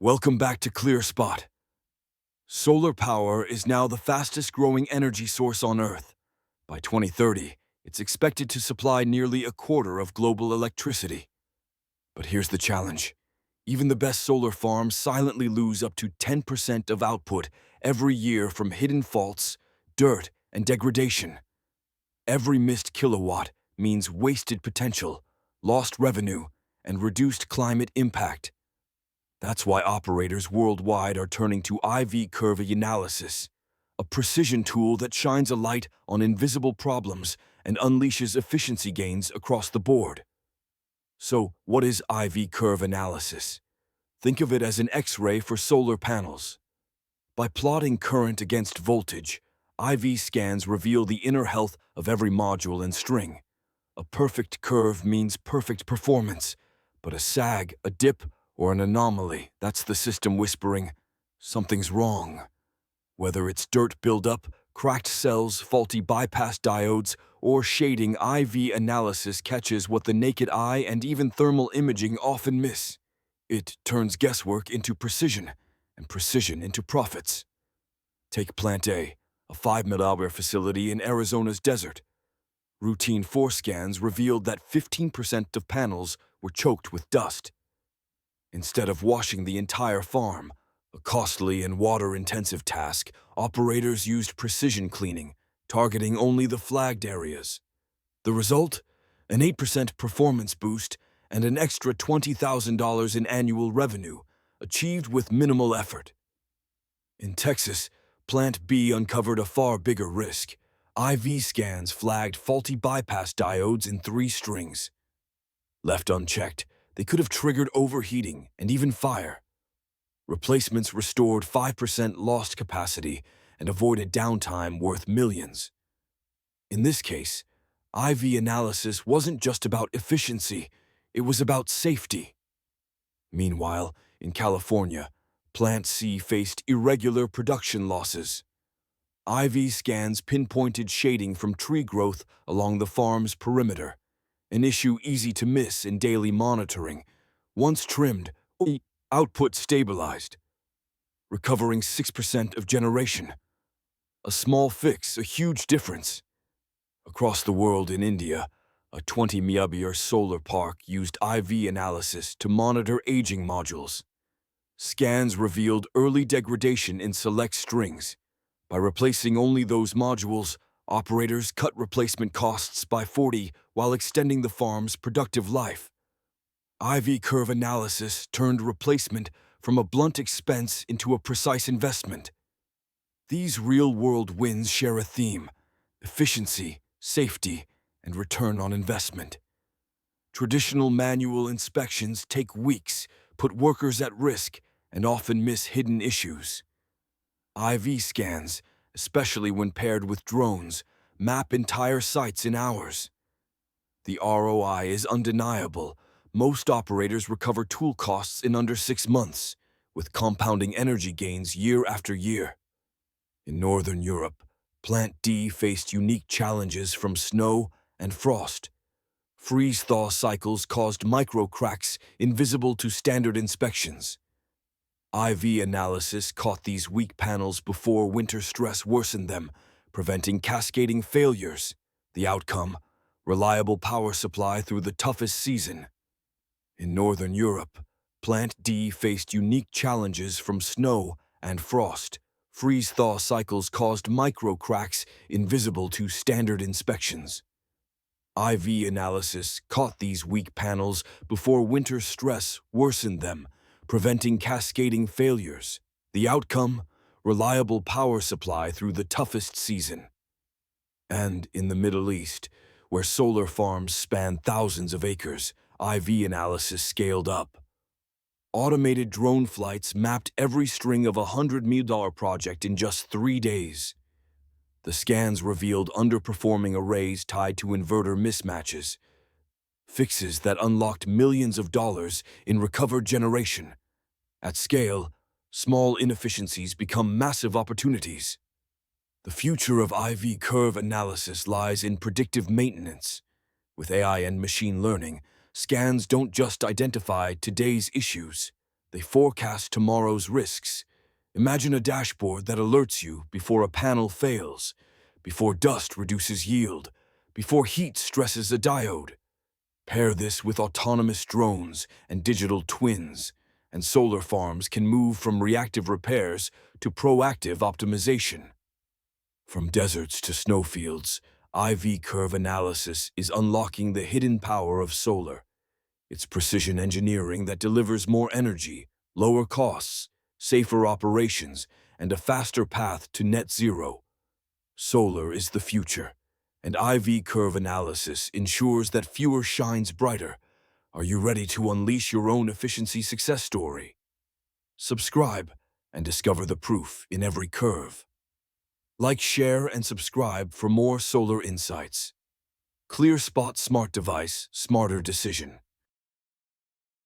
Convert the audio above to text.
Welcome back to ClearSpot. Solar power is now the fastest growing energy source on Earth. By 2030, it's expected to supply nearly a quarter of global electricity. But here's the challenge. Even the best solar farms silently lose up to 10% of output every year from hidden faults, dirt, and degradation. Every missed kilowatt means wasted potential, lost revenue, and reduced climate impact. That's why operators worldwide are turning to IV curve analysis, a precision tool that shines a light on invisible problems and unleashes efficiency gains across the board. So, what is IV curve analysis? Think of it as an X-ray for solar panels. By plotting current against voltage, IV scans reveal the inner health of every module and string. A perfect curve means perfect performance, but a sag, a dip, or an anomaly, that's the system whispering, something's wrong. Whether it's dirt buildup, cracked cells, faulty bypass diodes, or shading, IV analysis catches what the naked eye and even thermal imaging often miss. It turns guesswork into precision, and precision into profits. Take Plant A, a 5 MWh facility in Arizona's desert. Routine 4 scans revealed that 15% of panels were choked with dust. Instead of washing the entire farm, a costly and water-intensive task, operators used precision cleaning, targeting only the flagged areas. The result? An 8% performance boost and an extra $20,000 in annual revenue, achieved with minimal effort. In Texas, Plant B uncovered a far bigger risk. IV scans flagged faulty bypass diodes in 3 strings. Left unchecked, they could have triggered overheating and even fire. Replacements restored 5% lost capacity and avoided downtime worth millions. In this case, IV analysis wasn't just about efficiency, it was about safety. Meanwhile, in California, Plant C faced irregular production losses. IV scans pinpointed shading from tree growth along the farm's perimeter, an issue easy to miss in daily monitoring. Once trimmed, output stabilized, recovering 6% of generation. A small fix, a huge difference. Across the world in India, a 20 MWh solar park used IV analysis to monitor aging modules. Scans revealed early degradation in select strings. By replacing only those modules, operators cut replacement costs by 40% while extending the farm's productive life. IV curve analysis turned replacement from a blunt expense into a precise investment. These real-world wins share a theme: efficiency, safety, and return on investment. Traditional manual inspections take weeks, put workers at risk, and often miss hidden issues. IV scans, especially when paired with drones, map entire sites in hours. The ROI is undeniable. Most operators recover tool costs in under 6 months, with compounding energy gains year after year. In Northern Europe, Plant D faced unique challenges from snow and frost. Freeze-thaw cycles caused micro-cracks invisible to standard inspections. IV analysis caught these weak panels before winter stress worsened them, preventing cascading failures. The outcome: reliable power supply through the toughest season. In Northern Europe, Plant D faced unique challenges from snow and frost. Freeze-thaw cycles caused micro-cracks invisible to standard inspections. IV analysis caught these weak panels before winter stress worsened them, preventing cascading failures. The outcome: reliable power supply through the toughest season. And in the Middle East, where solar farms span thousands of acres, IV analysis scaled up. Automated drone flights mapped every string of a $100 million project in just 3 days. The scans revealed underperforming arrays tied to inverter mismatches, fixes that unlocked millions of dollars in recovered generation. At scale, small inefficiencies become massive opportunities. The future of IV curve analysis lies in predictive maintenance. With AI and machine learning, scans don't just identify today's issues, They forecast tomorrow's risks. Imagine a dashboard that alerts you before a panel fails, before dust reduces yield, before heat stresses a diode. Pair this with autonomous drones and digital twins, and solar farms can move from reactive repairs to proactive optimization. From deserts to snowfields, IV curve analysis is unlocking the hidden power of solar. It's precision engineering that delivers more energy, lower costs, safer operations, and a faster path to net zero. Solar is the future, and IV curve analysis ensures that fewer shines brighter. Are you ready to unleash your own efficiency success story? Subscribe and discover the proof in every curve. Like, share, and subscribe for more solar insights. ClearSpot Smart Device, Smarter Decision.